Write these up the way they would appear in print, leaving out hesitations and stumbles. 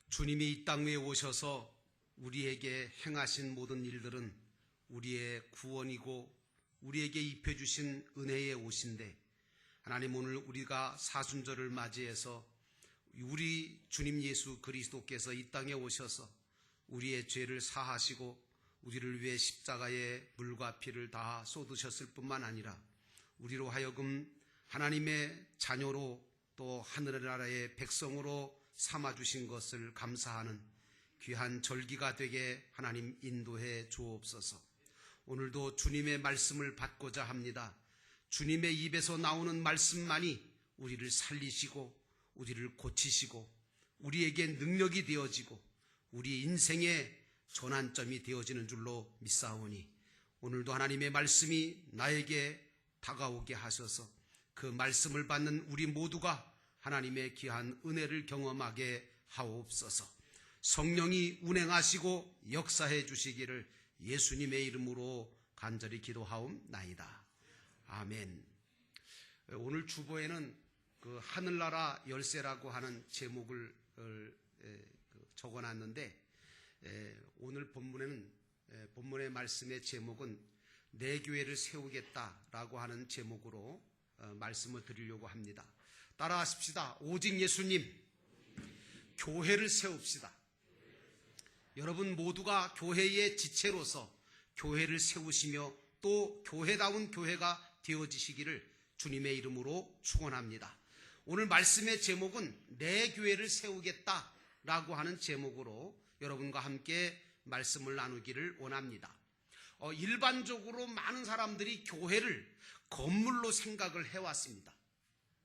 주님이 이 땅 위에 오셔서 우리에게 행하신 모든 일들은 우리의 구원이고 우리에게 입혀주신 은혜의 옷인데, 하나님 오늘 우리가 사순절을 맞이해서 우리 주님 예수 그리스도께서 이 땅에 오셔서 우리의 죄를 사하시고 우리를 위해 십자가에 물과 피를 다 쏟으셨을 뿐만 아니라 우리로 하여금 하나님의 자녀로 또 하늘나라의 백성으로 삼아주신 것을 감사하는 귀한 절기가 되게 하나님 인도해 주옵소서. 오늘도 주님의 말씀을 받고자 합니다. 주님의 입에서 나오는 말씀만이 우리를 살리시고 우리를 고치시고 우리에게 능력이 되어지고 우리 인생의 전환점이 되어지는 줄로 믿사오니, 오늘도 하나님의 말씀이 나에게 다가오게 하셔서 그 말씀을 받는 우리 모두가 하나님의 귀한 은혜를 경험하게 하옵소서. 성령이 운행하시고 역사해 주시기를 예수님의 이름으로 간절히 기도하옵나이다. 아멘. 오늘 주보에는 그 하늘나라 열쇠라고 하는 제목을 적어놨는데, 오늘 본문의 말씀의 제목은 내 교회를 세우겠다라고 하는 제목으로 말씀을 드리려고 합니다. 따라하십시다. 오직 예수님, 교회를 세웁시다. 여러분 모두가 교회의 지체로서 교회를 세우시며 또 교회다운 교회가 되어지시기를 주님의 이름으로 축원합니다. 오늘 말씀의 제목은 내 교회를 세우겠다라고 하는 제목으로 여러분과 함께 말씀을 나누기를 원합니다. 일반적으로 많은 사람들이 교회를 건물로 생각을 해왔습니다.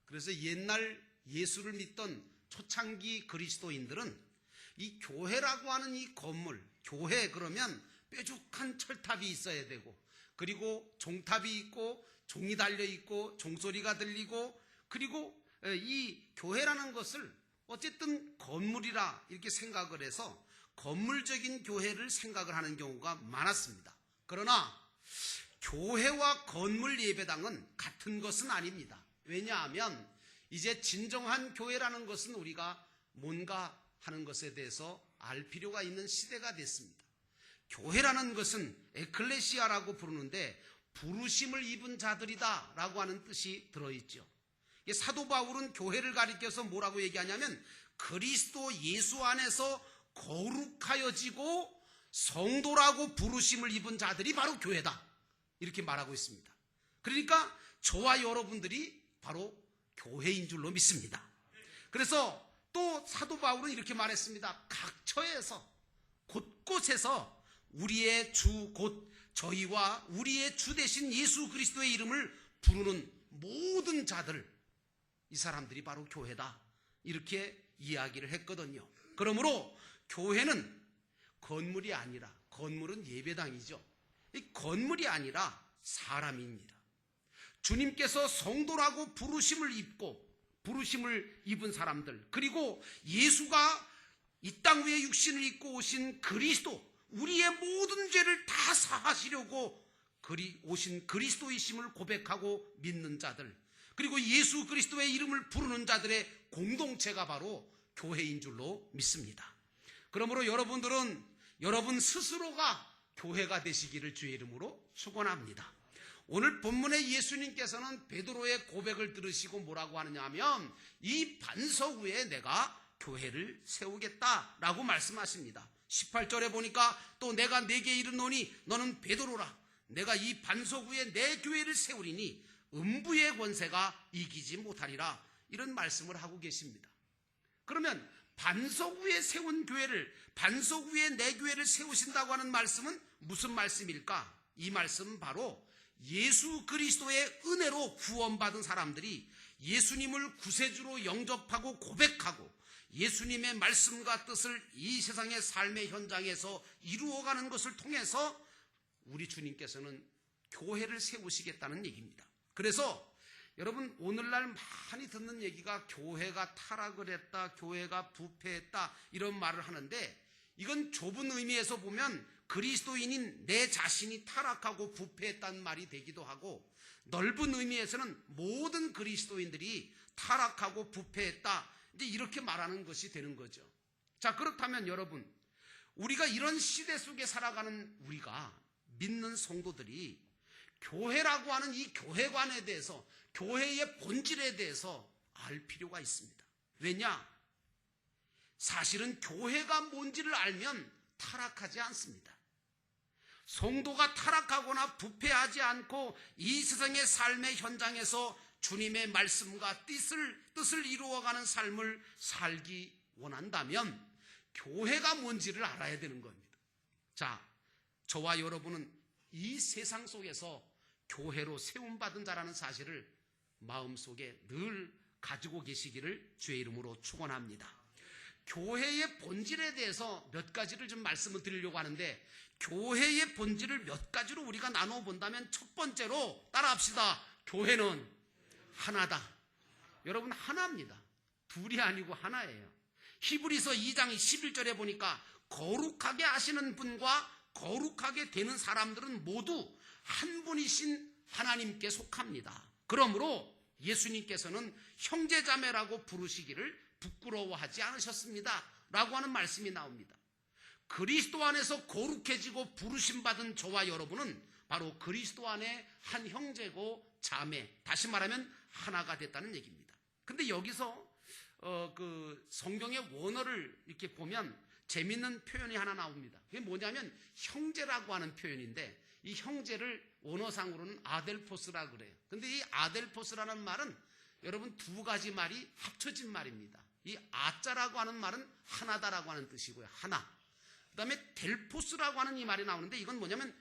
그래서 옛날 예수를 믿던 초창기 그리스도인들은 이 교회라고 하는 이 건물, 교회 그러면 뾰족한 철탑이 있어야 되고, 그리고 종탑이 있고 종이 달려 있고 종소리가 들리고, 그리고 이 교회라는 것을 어쨌든 건물이라 이렇게 생각을 해서 건물적인 교회를 생각을 하는 경우가 많았습니다. 그러나 교회와 건물 예배당은 같은 것은 아닙니다. 왜냐하면 이제 진정한 교회라는 것은 우리가 뭔가 하는 것에 대해서 알 필요가 있는 시대가 됐습니다. 교회라는 것은 에클레시아라고 부르는데 부르심을 입은 자들이다 라고 하는 뜻이 들어있죠. 사도 바울은 교회를 가리켜서 뭐라고 얘기하냐면 그리스도 예수 안에서 거룩하여지고 성도라고 부르심을 입은 자들이 바로 교회다, 이렇게 말하고 있습니다. 그러니까 저와 여러분들이 바로 교회인 줄로 믿습니다. 그래서 또 사도 바울은 이렇게 말했습니다. 각 처에서 곳곳에서 우리의 주 곧 저희와 우리의 주 되신 예수 그리스도의 이름을 부르는 모든 자들, 이 사람들이 바로 교회다, 이렇게 이야기를 했거든요. 그러므로 교회는 건물이 아니라, 건물은 예배당이죠. 이 건물이 아니라 사람입니다. 주님께서 성도라고 부르심을 입은 사람들, 그리고 예수가 이 땅 위에 육신을 입고 오신 그리스도, 우리의 모든 죄를 다 사하시려고 오신 그리스도이심을 고백하고 믿는 자들, 그리고 예수 그리스도의 이름을 부르는 자들의 공동체가 바로 교회인 줄로 믿습니다. 그러므로 여러분들은 여러분 스스로가 교회가 되시기를 주의 이름으로 축원합니다. 오늘 본문의 예수님께서는 베드로의 고백을 들으시고 뭐라고 하느냐 하면 이 반석 위에 내가 교회를 세우겠다라고 말씀하십니다. 18절에 보니까 또 내가 네게 이르노니 너는 베드로라, 내가 이 반석 위에 내 교회를 세우리니 음부의 권세가 이기지 못하리라, 이런 말씀을 하고 계십니다. 그러면 반석 위에 세운 교회를, 반석 위에 내 교회를 세우신다고 하는 말씀은 무슨 말씀일까? 이 말씀은 바로 예수 그리스도의 은혜로 구원받은 사람들이 예수님을 구세주로 영접하고 고백하고 예수님의 말씀과 뜻을 이 세상의 삶의 현장에서 이루어가는 것을 통해서 우리 주님께서는 교회를 세우시겠다는 얘기입니다. 그래서 여러분 오늘날 많이 듣는 얘기가 교회가 타락을 했다, 교회가 부패했다, 이런 말을 하는데, 이건 좁은 의미에서 보면 그리스도인인 내 자신이 타락하고 부패했다는 말이 되기도 하고, 넓은 의미에서는 모든 그리스도인들이 타락하고 부패했다, 이제 이렇게 말하는 것이 되는 거죠. 자, 그렇다면 여러분, 우리가 이런 시대 속에 살아가는 우리가 믿는 성도들이 교회라고 하는 이 교회관에 대해서, 교회의 본질에 대해서 알 필요가 있습니다. 왜냐? 사실은 교회가 뭔지를 알면 타락하지 않습니다. 성도가 타락하거나 부패하지 않고 이 세상의 삶의 현장에서 주님의 말씀과 뜻을 이루어가는 삶을 살기 원한다면 교회가 뭔지를 알아야 되는 겁니다. 자, 저와 여러분은 이 세상 속에서 교회로 세움받은 자라는 사실을 마음속에 늘 가지고 계시기를 주의 이름으로 축원합니다. 교회의 본질에 대해서 몇 가지를 좀 말씀을 드리려고 하는데, 교회의 본질을 몇 가지로 우리가 나누어 본다면 첫 번째로 따라합시다. 교회는 하나다. 여러분, 하나입니다. 둘이 아니고 하나예요. 히브리서 2장 11절에 보니까 거룩하게 하시는 분과 거룩하게 되는 사람들은 모두 한 분이신 하나님께 속합니다. 그러므로 예수님께서는 형제자매라고 부르시기를 부끄러워하지 않으셨습니다 라고 하는 말씀이 나옵니다. 그리스도 안에서 거룩해지고 부르심받은 저와 여러분은 바로 그리스도 안에 한 형제고 자매, 다시 말하면 하나가 됐다는 얘기입니다. 근데 여기서 그 성경의 원어를 이렇게 보면 재밌는 표현이 하나 나옵니다. 그게 뭐냐면 형제라고 하는 표현인데, 이 형제를 원어상으로는 아델포스라 그래요. 근데 이 아델포스라는 말은 여러분 두 가지 말이 합쳐진 말입니다. 이 아자라고 하는 말은 하나다라고 하는 뜻이고요. 하나. 그 다음에 델포스라고 하는 이 말이 나오는데, 이건 뭐냐면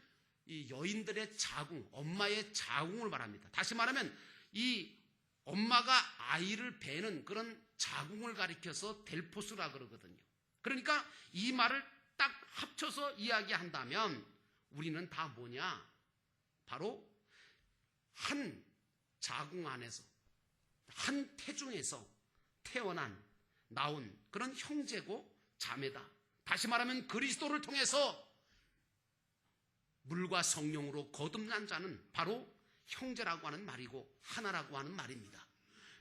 이 여인들의 자궁, 엄마의 자궁을 말합니다. 다시 말하면 이 엄마가 아이를 베는 그런 자궁을 가리켜서 델포스라 그러거든요. 그러니까 이 말을 딱 합쳐서 이야기한다면 우리는 다 뭐냐? 바로 한 자궁 안에서, 한 태중에서 나온 그런 형제고 자매다. 다시 말하면 그리스도를 통해서 물과 성령으로 거듭난 자는 바로 형제라고 하는 말이고 하나라고 하는 말입니다.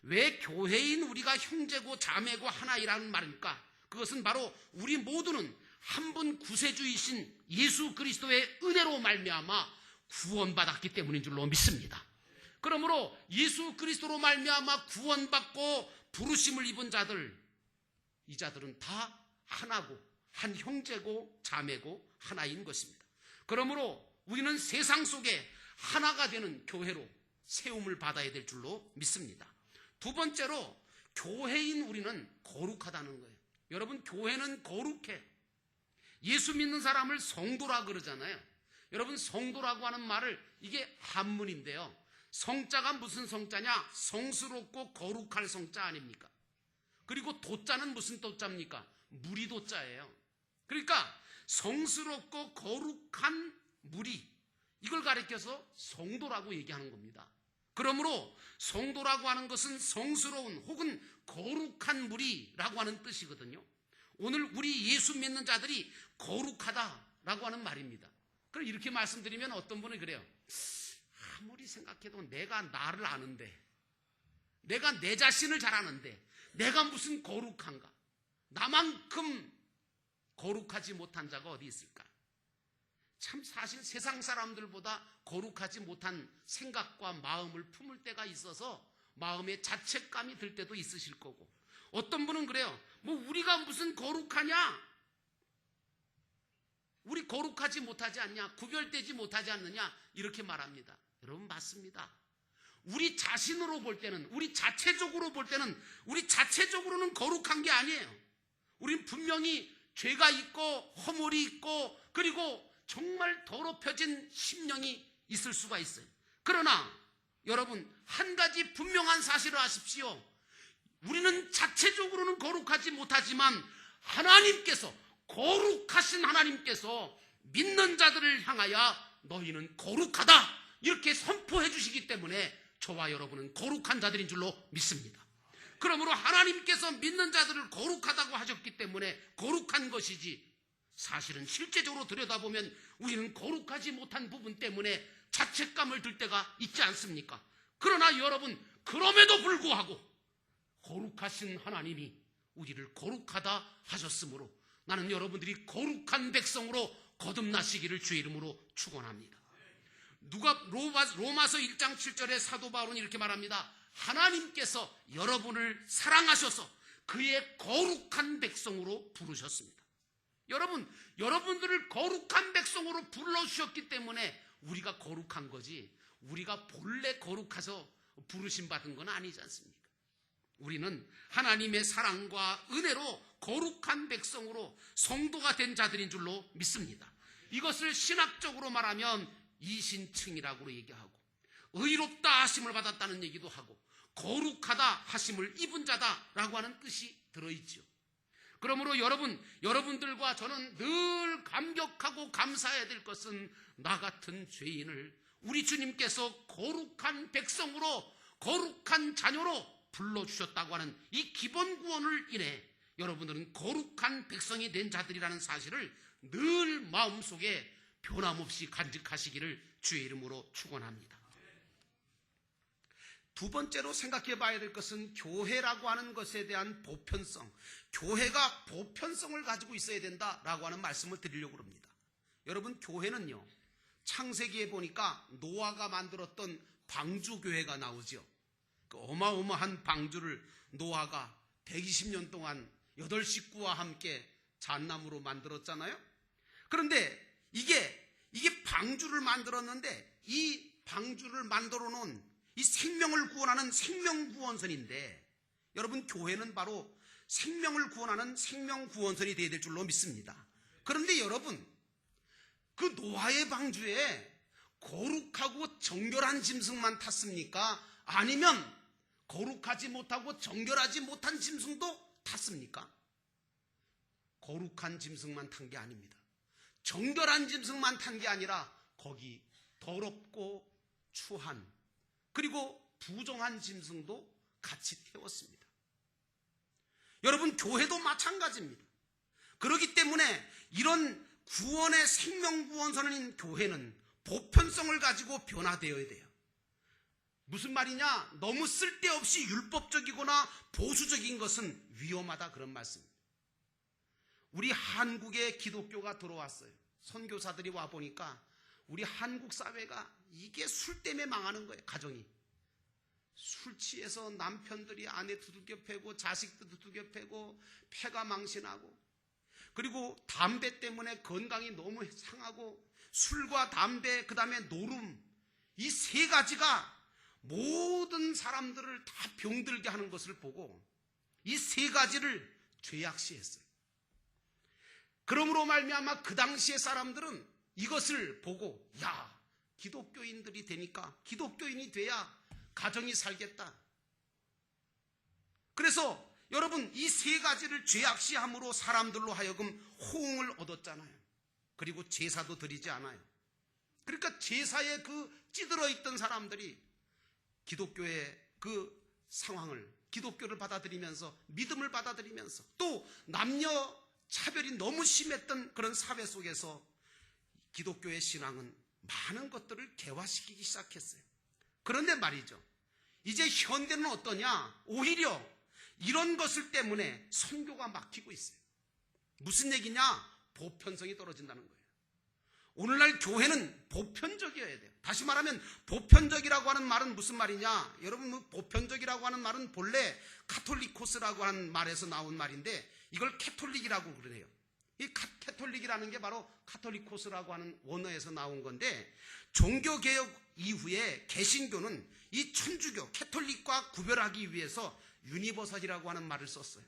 왜 교회인 우리가 형제고 자매고 하나이라는 말입니까? 그것은 바로 우리 모두는 한 분 구세주이신 예수 그리스도의 은혜로 말미암아 구원받았기 때문인 줄로 믿습니다. 그러므로 예수 그리스도로 말미암아 구원받고 부르심을 입은 자들, 이 자들은 다 하나고 한 형제고 자매고 하나인 것입니다. 그러므로 우리는 세상 속에 하나가 되는 교회로 세움을 받아야 될 줄로 믿습니다. 두 번째로 교회인 우리는 거룩하다는 거예요. 여러분, 교회는 거룩해. 예수 믿는 사람을 성도라 그러잖아요. 여러분, 성도라고 하는 말을, 이게 한문인데요, 성자가 무슨 성자냐? 성스럽고 거룩할 성자 아닙니까? 그리고 도자는 무슨 도자입니까? 무리 도자예요. 그러니까 성스럽고 거룩한 무리, 이걸 가리켜서 성도라고 얘기하는 겁니다. 그러므로 성도라고 하는 것은 성스러운 혹은 거룩한 무리라고 하는 뜻이거든요. 오늘 우리 예수 믿는 자들이 거룩하다라고 하는 말입니다. 그럼 이렇게 말씀드리면 어떤 분은 그래요. 아무리 생각해도 내가 나를 아는데, 내가 내 자신을 잘 아는데 내가 무슨 거룩한가? 나만큼 거룩하지 못한 자가 어디 있을까? 참, 사실 세상 사람들보다 거룩하지 못한 생각과 마음을 품을 때가 있어서 마음에 자책감이 들 때도 있으실 거고, 어떤 분은 그래요. 뭐 우리가 무슨 거룩하냐? 우리 거룩하지 못하지 않냐? 구별되지 못하지 않느냐? 이렇게 말합니다. 여러분, 맞습니다. 우리 자신으로 볼 때는, 우리 자체적으로 볼 때는, 우리 자체적으로는 거룩한 게 아니에요. 우린 분명히 죄가 있고 허물이 있고 그리고 정말 더럽혀진 심령이 있을 수가 있어요. 그러나 여러분, 한 가지 분명한 사실을 아십시오. 우리는 자체적으로는 거룩하지 못하지만 하나님께서, 거룩하신 하나님께서 믿는 자들을 향하여 너희는 거룩하다 이렇게 선포해 주시기 때문에 저와 여러분은 거룩한 자들인 줄로 믿습니다. 그러므로 하나님께서 믿는 자들을 거룩하다고 하셨기 때문에 거룩한 것이지, 사실은 실제적으로 들여다보면 우리는 거룩하지 못한 부분 때문에 자책감을 들 때가 있지 않습니까? 그러나 여러분, 그럼에도 불구하고 거룩하신 하나님이 우리를 거룩하다 하셨으므로 나는 여러분들이 거룩한 백성으로 거듭나시기를 주의 이름으로 축원합니다. 로마서 1장 7절에 사도 바울은 이렇게 말합니다. 하나님께서 여러분을 사랑하셔서 그의 거룩한 백성으로 부르셨습니다. 여러분들을 거룩한 백성으로 불러주셨기 때문에 우리가 거룩한 거지, 우리가 본래 거룩해서 부르심 받은 건 아니지 않습니까? 우리는 하나님의 사랑과 은혜로 거룩한 백성으로 성도가 된 자들인 줄로 믿습니다. 이것을 신학적으로 말하면 이신층이라고 얘기하고, 의롭다 하심을 받았다는 얘기도 하고, 거룩하다 하심을 입은 자다라고 하는 뜻이 들어있죠. 그러므로 여러분들과 저는 늘 감격하고 감사해야 될 것은 나 같은 죄인을 우리 주님께서 거룩한 백성으로, 거룩한 자녀로 불러주셨다고 하는 이 기본 구원을 인해 여러분들은 거룩한 백성이 된 자들이라는 사실을 늘 마음속에 변함없이 간직하시기를 주의 이름으로 축원합니다. 두 번째로 생각해 봐야 될 것은 교회라고 하는 것에 대한 보편성, 교회가 보편성을 가지고 있어야 된다라고 하는 말씀을 드리려고 합니다. 여러분, 교회는요, 창세기에 보니까 노아가 만들었던 방주교회가 나오죠. 그 어마어마한 방주를 노아가 120년 동안 8식구와 함께 잣나무로 만들었잖아요. 그런데 이게 방주를 만들었는데, 이 방주를 만들어 놓은 이 생명을 구원하는 생명구원선인데, 여러분, 교회는 바로 생명을 구원하는 생명구원선이 되어야 될 줄로 믿습니다. 그런데 여러분, 그 노아의 방주에 거룩하고 정결한 짐승만 탔습니까? 아니면 거룩하지 못하고 정결하지 못한 짐승도 탔습니까? 거룩한 짐승만 탄 게 아닙니다. 정결한 짐승만 탄 게 아니라 거기 더럽고 추한, 그리고 부정한 짐승도 같이 태웠습니다. 여러분, 교회도 마찬가지입니다. 그렇기 때문에 이런 구원의 생명구원선인 교회는 보편성을 가지고 변화되어야 돼요. 무슨 말이냐? 너무 쓸데없이 율법적이거나 보수적인 것은 위험하다, 그런 말씀입니다. 우리 한국에 기독교가 들어왔어요. 선교사들이 와보니까 우리 한국 사회가 이게 술 때문에 망하는 거예요. 가정이 술 취해서 남편들이 아내 두들겨 패고 자식도 두들겨 패고 폐가 망신하고, 그리고 담배 때문에 건강이 너무 상하고, 술과 담배, 그 다음에 노름, 이 세 가지가 모든 사람들을 다 병들게 하는 것을 보고 이 세 가지를 죄악시했어요. 그러므로 말미암아 그 당시의 사람들은 이것을 보고, 야, 기독교인들이 되니까, 기독교인이 돼야 가정이 살겠다. 그래서 여러분, 이 세 가지를 죄악시함으로 사람들로 하여금 호응을 얻었잖아요. 그리고 제사도 드리지 않아요. 그러니까 제사에 그 찌들어 있던 사람들이 기독교의 그 상황을, 기독교를 받아들이면서, 믿음을 받아들이면서, 또 남녀 차별이 너무 심했던 그런 사회 속에서 기독교의 신앙은 많은 것들을 개화시키기 시작했어요. 그런데 말이죠, 이제 현대는 어떠냐? 오히려 이런 것을 때문에 선교가 막히고 있어요. 무슨 얘기냐? 보편성이 떨어진다는 거예요. 오늘날 교회는 보편적이어야 돼요. 다시 말하면 보편적이라고 하는 말은 무슨 말이냐? 여러분, 보편적이라고 하는 말은 본래 카톨리코스라고 하는 말에서 나온 말인데, 이걸 캐톨릭이라고 그러네요. 이 캐톨릭이라는 게 바로 카톨리코스라고 하는 원어에서 나온 건데, 종교개혁 이후에 개신교는 이 천주교, 캐톨릭과 구별하기 위해서 유니버설이라고 하는 말을 썼어요.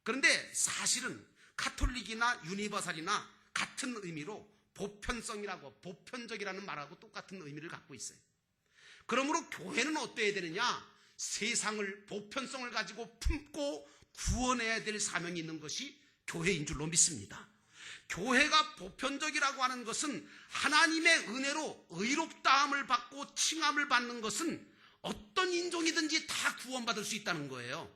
그런데 사실은 카톨릭이나 유니버설이나 같은 의미로 보편성이라고, 보편적이라는 말하고 똑같은 의미를 갖고 있어요. 그러므로 교회는 어때야 되느냐? 세상을, 보편성을 가지고 품고 구원해야 될 사명이 있는 것이 교회인 줄로 믿습니다. 교회가 보편적이라고 하는 것은 하나님의 은혜로 의롭다함을 받고 칭함을 받는 것은 어떤 인종이든지 다 구원받을 수 있다는 거예요.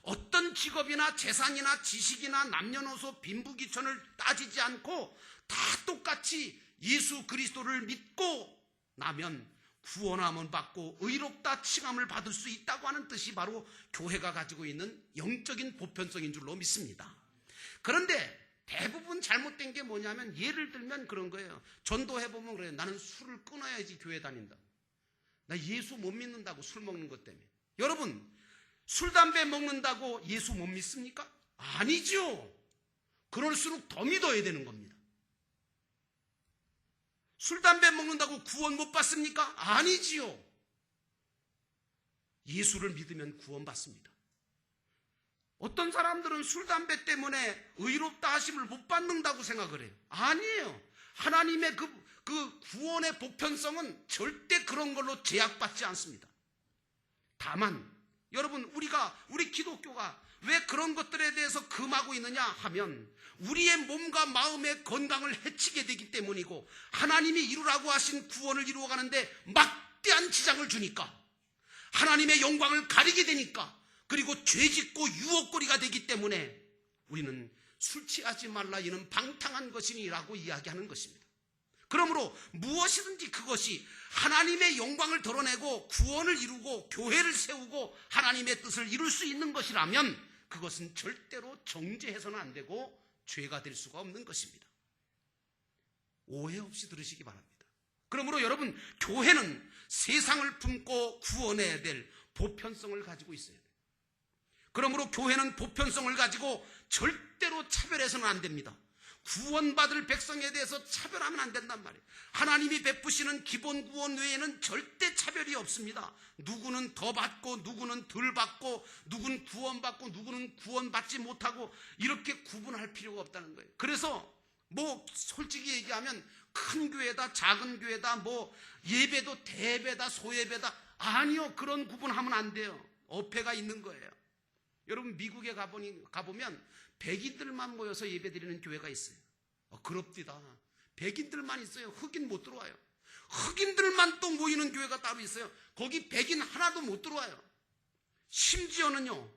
어떤 직업이나 재산이나 지식이나 남녀노소 빈부귀천을 따지지 않고 다 똑같이 예수 그리스도를 믿고 나면 구원함을 받고 의롭다 칭함을 받을 수 있다고 하는 뜻이 바로 교회가 가지고 있는 영적인 보편성인 줄로 믿습니다. 그런데 대부분 잘못된 게 뭐냐면, 예를 들면 그런 거예요. 전도해보면 그래요. 나는 술을 끊어야지 교회 다닌다. 나 예수 못 믿는다고, 술 먹는 것 때문에. 여러분, 술, 담배 먹는다고 예수 못 믿습니까? 아니죠. 그럴수록 더 믿어야 되는 겁니다. 술, 담배 먹는다고 구원 못 받습니까? 아니지요. 예수를 믿으면 구원 받습니다. 어떤 사람들은 술, 담배 때문에 의롭다 하심을 못 받는다고 생각을 해요. 아니에요. 하나님의 그 구원의 보편성은 절대 그런 걸로 제약받지 않습니다. 다만 여러분, 우리 기독교가 왜 그런 것들에 대해서 금하고 있느냐 하면, 우리의 몸과 마음의 건강을 해치게 되기 때문이고, 하나님이 이루라고 하신 구원을 이루어가는데 막대한 지장을 주니까, 하나님의 영광을 가리게 되니까, 그리고 죄짓고 유혹거리가 되기 때문에 우리는 술 취하지 말라, 이는 방탕한 것이니라고 이야기하는 것입니다. 그러므로 무엇이든지 그것이 하나님의 영광을 드러내고 구원을 이루고 교회를 세우고 하나님의 뜻을 이룰 수 있는 것이라면, 그것은 절대로 정죄해서는 안 되고 죄가 될 수가 없는 것입니다. 오해 없이 들으시기 바랍니다. 그러므로 여러분, 교회는 세상을 품고 구원해야 될 보편성을 가지고 있어야 돼요. 그러므로 교회는 보편성을 가지고 절대로 차별해서는 안 됩니다. 구원받을 백성에 대해서 차별하면 안 된단 말이에요. 하나님이 베푸시는 기본 구원 외에는 절대 차별이 없습니다. 누구는 더 받고 누구는 덜 받고, 누구는 구원받고 누구는 구원받지 못하고, 이렇게 구분할 필요가 없다는 거예요. 그래서 솔직히 얘기하면 큰 교회다 작은 교회다, 예배도 대배다 소예배다, 아니요, 그런 구분하면 안 돼요. 어폐가 있는 거예요. 여러분, 미국에 가보면 백인들만 모여서 예배드리는 교회가 있어요. 그럽디다. 백인들만 있어요. 흑인 못 들어와요. 흑인들만 또 모이는 교회가 따로 있어요. 거기 백인 하나도 못 들어와요. 심지어는요,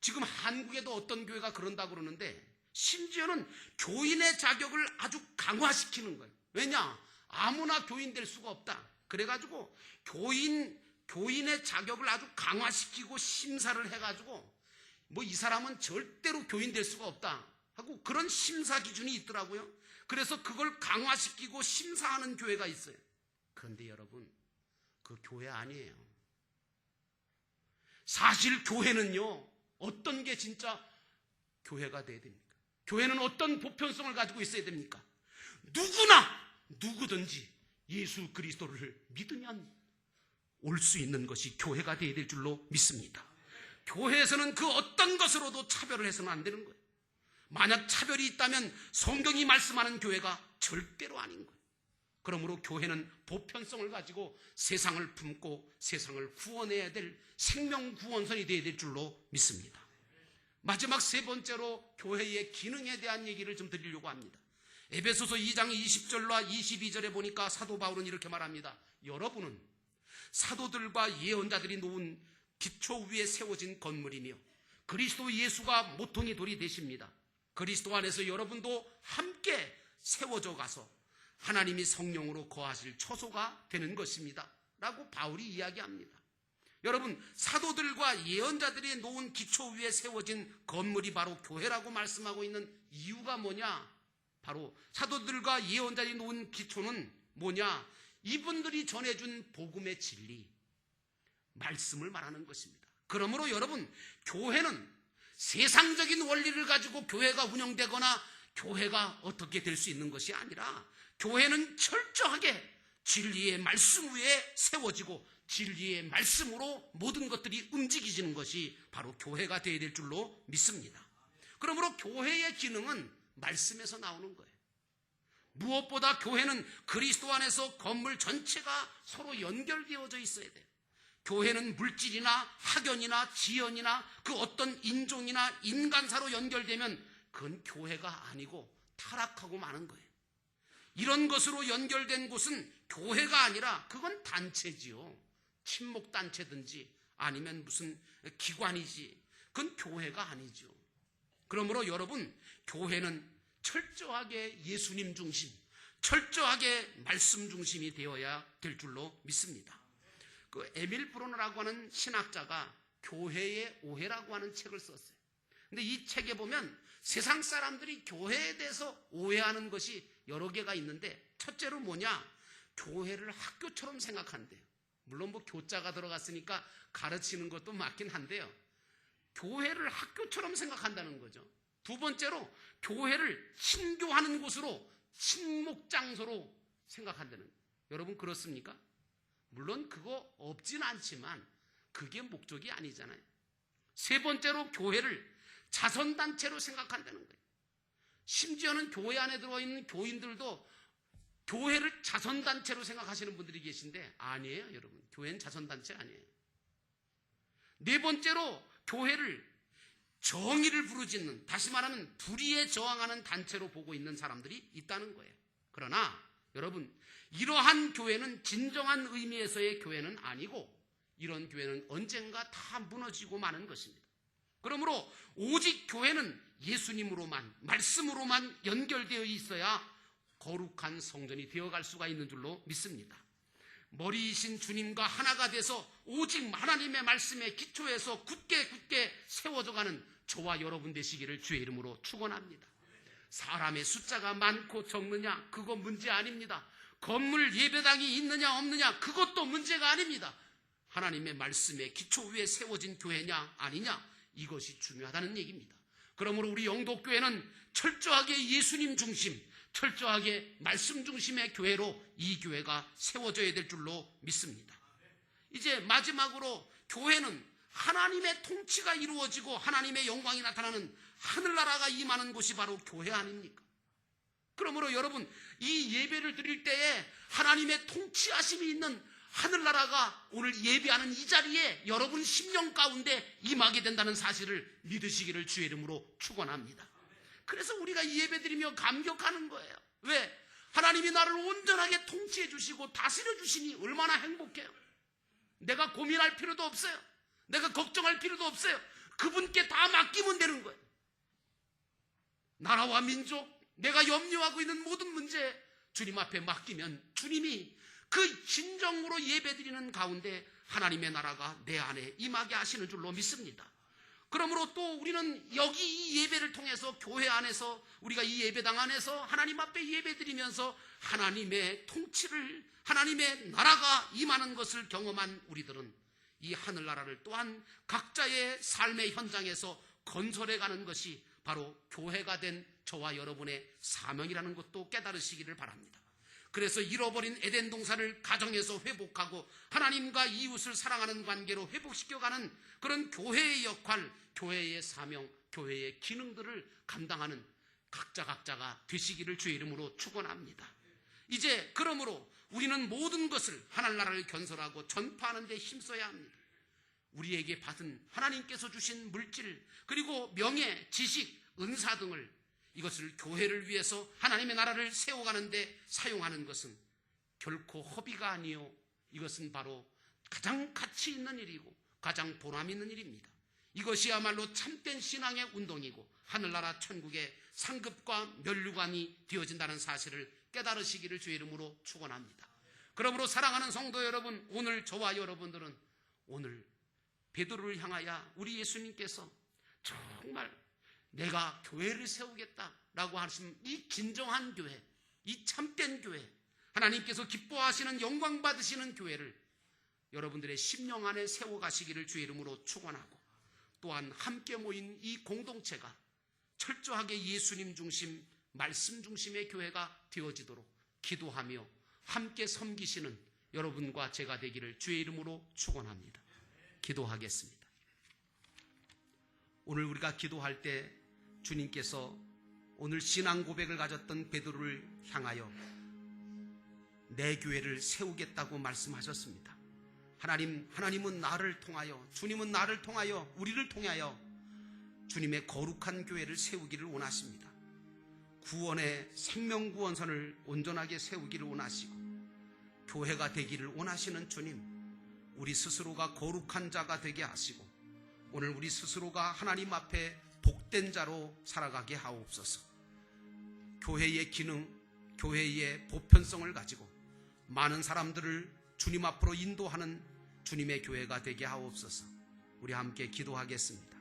지금 한국에도 어떤 교회가 그런다고 그러는데, 심지어는 교인의 자격을 아주 강화시키는 거예요. 왜냐? 아무나 교인 될 수가 없다. 그래가지고 교인의 자격을 아주 강화시키고 심사를 해가지고, 이 사람은 절대로 교인 될 수가 없다 하고 그런 심사 기준이 있더라고요. 그래서 그걸 강화시키고 심사하는 교회가 있어요. 그런데 여러분, 그 교회 아니에요. 사실 교회는요, 어떤 게 진짜 교회가 돼야 됩니까? 교회는 어떤 보편성을 가지고 있어야 됩니까? 누구든지 예수 그리스도를 믿으면 올 수 있는 것이 교회가 돼야 될 줄로 믿습니다. 교회에서는 그 어떤 것으로도 차별을 해서는 안 되는 거예요. 만약 차별이 있다면 성경이 말씀하는 교회가 절대로 아닌 거예요. 그러므로 교회는 보편성을 가지고 세상을 품고 세상을 구원해야 될 생명구원선이 되어야 될 줄로 믿습니다. 마지막 세 번째로 교회의 기능에 대한 얘기를 좀 드리려고 합니다. 에베소서 2장 20절과 22절에 보니까 사도 바울은 이렇게 말합니다. 여러분은 사도들과 예언자들이 놓은 기초 위에 세워진 건물이며 그리스도 예수가 모퉁이 돌이 되십니다. 그리스도 안에서 여러분도 함께 세워져 가서 하나님이 성령으로 거하실 처소가 되는 것입니다 라고 바울이 이야기합니다. 여러분, 사도들과 예언자들이 놓은 기초 위에 세워진 건물이 바로 교회라고 말씀하고 있는 이유가 뭐냐? 바로 사도들과 예언자들이 놓은 기초는 뭐냐? 이분들이 전해준 복음의 진리, 말씀을 말하는 것입니다. 그러므로 여러분, 교회는 세상적인 원리를 가지고 교회가 운영되거나 교회가 어떻게 될 수 있는 것이 아니라, 교회는 철저하게 진리의 말씀 위에 세워지고 진리의 말씀으로 모든 것들이 움직이지는 것이 바로 교회가 되어야 될 줄로 믿습니다. 그러므로 교회의 기능은 말씀에서 나오는 거예요. 무엇보다 교회는 그리스도 안에서 건물 전체가 서로 연결되어져 있어야 돼요. 교회는 물질이나 학연이나 지연이나 그 어떤 인종이나 인간사로 연결되면 그건 교회가 아니고 타락하고 마는 거예요. 이런 것으로 연결된 곳은 교회가 아니라 그건 단체지요. 친목단체든지 아니면 무슨 기관이지, 그건 교회가 아니죠. 그러므로 여러분, 교회는 철저하게 예수님 중심, 철저하게 말씀 중심이 되어야 될 줄로 믿습니다. 그 에밀 브로너라고 하는 신학자가 교회의 오해라고 하는 책을 썼어요. 근데 이 책에 보면 세상 사람들이 교회에 대해서 오해하는 것이 여러 개가 있는데, 첫째로 뭐냐? 교회를 학교처럼 생각한대요. 물론 뭐 교자가 들어갔으니까 가르치는 것도 맞긴 한데요. 교회를 학교처럼 생각한다는 거죠. 두 번째로 교회를 친교하는 곳으로, 친목 장소로 생각한다는 거예요. 여러분 그렇습니까? 물론 그거 없진 않지만 그게 목적이 아니잖아요. 세 번째로 교회를 자선단체로 생각한다는 거예요. 심지어는 교회 안에 들어있는 교인들도 교회를 자선단체로 생각하시는 분들이 계신데 아니에요, 여러분. 교회는 자선단체 아니에요. 네 번째로 교회를 정의를 부르짖는, 다시 말하면 불의에 저항하는 단체로 보고 있는 사람들이 있다는 거예요. 그러나 여러분, 이러한 교회는 진정한 의미에서의 교회는 아니고 이런 교회는 언젠가 다 무너지고 마는 것입니다. 그러므로 오직 교회는 예수님으로만, 말씀으로만 연결되어 있어야 거룩한 성전이 되어갈 수가 있는 줄로 믿습니다. 머리이신 주님과 하나가 돼서 오직 하나님의 말씀에 기초해서 굳게 세워져가는 저와 여러분 되시기를 주의 이름으로 축원합니다. 사람의 숫자가 많고 적느냐, 그거 문제 아닙니다. 건물 예배당이 있느냐 없느냐, 그것도 문제가 아닙니다. 하나님의 말씀에 기초 위에 세워진 교회냐 아니냐, 이것이 중요하다는 얘기입니다. 그러므로 우리 영도교회는 철저하게 예수님 중심, 철저하게 말씀 중심의 교회로 이 교회가 세워져야 될 줄로 믿습니다. 이제 마지막으로 교회는 하나님의 통치가 이루어지고 하나님의 영광이 나타나는 하늘나라가 임하는 곳이 바로 교회 아닙니까? 그러므로 여러분, 이 예배를 드릴 때에 하나님의 통치하심이 있는 하늘나라가 오늘 예배하는 이 자리에 여러분 심령 가운데 임하게 된다는 사실을 믿으시기를 주의 이름으로 축원합니다. 그래서 우리가 이 예배 드리며 감격하는 거예요. 왜? 하나님이 나를 온전하게 통치해 주시고 다스려 주시니 얼마나 행복해요. 내가 고민할 필요도 없어요. 내가 걱정할 필요도 없어요. 그분께 다 맡기면 되는 거예요. 나라와 민족, 내가 염려하고 있는 모든 문제 주님 앞에 맡기면 주님이 그 진정으로 예배드리는 가운데 하나님의 나라가 내 안에 임하게 하시는 줄로 믿습니다. 그러므로 또 우리는 여기 이 예배를 통해서 교회 안에서, 우리가 이 예배당 안에서 하나님 앞에 예배드리면서 하나님의 통치를, 하나님의 나라가 임하는 것을 경험한 우리들은 이 하늘나라를 또한 각자의 삶의 현장에서 건설해가는 것이 바로 교회가 된 저와 여러분의 사명이라는 것도 깨달으시기를 바랍니다. 그래서 잃어버린 에덴 동산을 가정에서 회복하고 하나님과 이웃을 사랑하는 관계로 회복시켜가는 그런 교회의 역할, 교회의 사명, 교회의 기능들을 감당하는 각자가 되시기를 주의 이름으로 축원합니다. 이제 그러므로 우리는 모든 것을 하늘나라를 건설하고 전파하는 데 힘써야 합니다. 우리에게 받은 하나님께서 주신 물질, 그리고 명예, 지식, 은사 등을, 이것을 교회를 위해서 하나님의 나라를 세워가는 데 사용하는 것은 결코 허비가 아니요, 이것은 바로 가장 가치 있는 일이고 가장 보람 있는 일입니다. 이것이야말로 참된 신앙의 운동이고 하늘나라 천국의 상급과 면류관이 되어진다는 사실을 깨달으시기를 주의 이름으로 축원합니다. 그러므로 사랑하는 성도 여러분, 오늘 저와 여러분들은 오늘 베드로를 향하여 우리 예수님께서 정말 내가 교회를 세우겠다라고 하신 이 진정한 교회, 이 참된 교회, 하나님께서 기뻐하시는 영광 받으시는 교회를 여러분들의 심령 안에 세워가시기를 주의 이름으로 축원하고, 또한 함께 모인 이 공동체가 철저하게 예수님 중심, 말씀 중심의 교회가 되어지도록 기도하며 함께 섬기시는 여러분과 제가 되기를 주의 이름으로 축원합니다. 기도하겠습니다. 오늘 우리가 기도할 때 주님께서 오늘 신앙 고백을 가졌던 베드로를 향하여 내 교회를 세우겠다고 말씀하셨습니다. 하나님은 나를 통하여, 주님은 나를 통하여, 우리를 통하여 주님의 거룩한 교회를 세우기를 원하십니다. 구원의 생명구원선을 온전하게 세우기를 원하시고 교회가 되기를 원하시는 주님, 우리 스스로가 거룩한 자가 되게 하시고 오늘 우리 스스로가 하나님 앞에 복된 자로 살아가게 하옵소서. 교회의 기능, 교회의 보편성을 가지고 많은 사람들을 주님 앞으로 인도하는 주님의 교회가 되게 하옵소서. 우리 함께 기도하겠습니다.